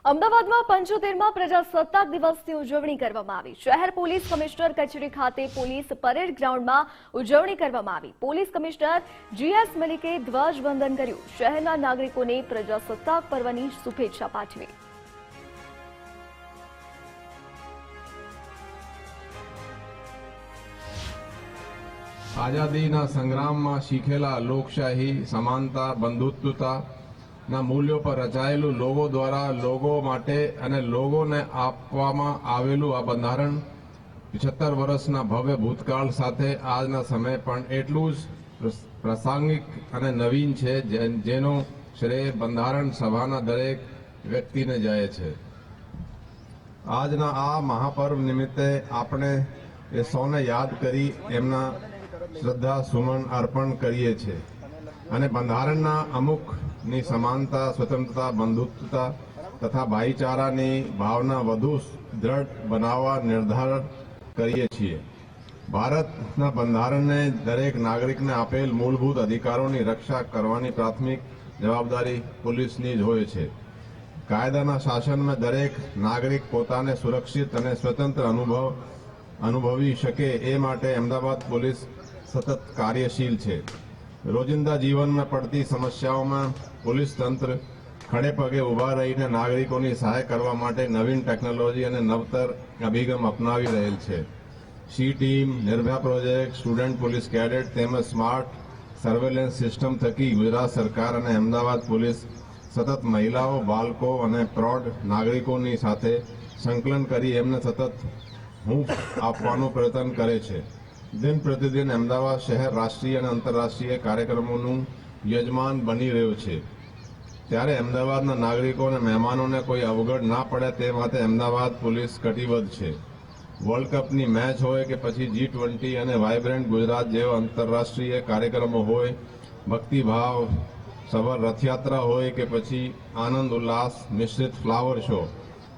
અમદાવાદમાં 75મા પ્રજાસત્તાક દિવસની ઉજવણી કરવામાં આવી। શહેર પોલીસ કમિશનર કચેરી ખાતે પોલીસ પરેડ ગ્રાઉન્ડમાં ઉજવણી કરવામાં આવી। પોલીસ કમિશનર જીએસ મલિકે ધ્વજવંદન કર્યું। શહેરના નાગરિકોને પ્રજાસત્તાક પર્વની શુભેચ્છા પાઠવી। આઝાદીના સંગ્રામમાં શીખેલા લોકશાહી, સમાનતા, બંધુત્વતા ના મૂલ્યો પર રચાયેલું લોકો દ્વારા લોકો માટે અને લોકોને આપવામાં આવેલું આ બંધારણ 75 વર્ષના ભવ્ય ભૂતકાળ સાથે આજના સમય પણ એટલું જ પ્રાસંગિક અને નવીન છે, જેનો શ્રેય બંધારણ સભાના દરેક વ્યક્તિને જાય છે। આજના આ મહાપર્વ નિમિત્તે આપણે એ સૌને યાદ કરી એમના શ્રદ્ધા સુમન અર્પણ કરીએ છીએ અને બંધારણના અમુકની સમાનતા, સ્વતંત્રતા, બંધુત્વતા તથા ભાઈચારાની ભાવના વધુ દ્રઢ બનાવવા નિર્ધાર કરીએ છીએ। ભારતના બંધારણને દરેક નાગરિકને આપેલ મૂળભૂત અધિકારોની રક્ષા કરવાની પ્રાથમિક જવાબદારી પોલીસની જ હોય છે। કાયદાના શાસનમાં દરેક નાગરિક પોતાને સુરક્ષિત અને સ્વતંત્ર અનુભવી શકે એ માટે અમદાવાદ પોલીસ સતત કાર્યશીલ છે। રોજિંદા જીવનમાં પડતી સમસ્યાઓમાં પોલીસ તંત્ર ખડે પગે ઉભા રહીને નાગરિકોની સહાય કરવા માટે નવીન ટેકનોલોજી અને નવતર અભિગમ અપનાવી રહેલ છે। C team, Nirbhaya project, student police cadet તેમજ સ્માર્ટ સર્વેલન્સ સિસ્ટમ થકી ગુજરાત સરકાર અને અમદાવાદ પોલીસ સતત મહિલાઓ, બાળકો અને પ્રૌઢ નાગરિકોની સાથે સંકલન કરી એમને સતત હૂંફ આપવાનો પ્રયત્ન કરે છે। દિન પ્રતિદિન અમદાવાદ શહેર રાષ્ટ્રીય અને આંતરરાષ્ટ્રીય કાર્યક્રમોનું યજમાન બની રહ્યું છે, ત્યારે અમદાવાદના નાગરિકો અને મહેમાનોને કોઈ અવગણ ના પડે તે માટે અમદાવાદ પોલીસ કટિબદ્ધ છે। વર્લ્ડ કપની મેચ હોય કે પછી G20 અને વાઇબ્રન્ટ ગુજરાત જેવા આંતરરાષ્ટ્રીય કાર્યક્રમો હોય, ભક્તિભાવ સભર રથયાત્રા હોય કે પછી આનંદ ઉલ્લાસ મિશ્રિત ફ્લાવર શો,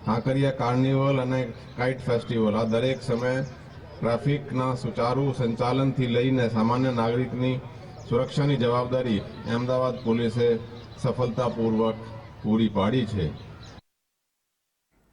કાંકરિયા કાર્નિવલ અને કાઇટ ફેસ્ટિવલ, આ દરેક સમયે ટ્રાફિકના સુચારુ સંચાલનથી લઈને સામાન્ય નાગરિકની સુરક્ષાની જવાબદારી અમદાવાદ પોલીસે સફળતાપૂર્વક પૂરી પાડી છે।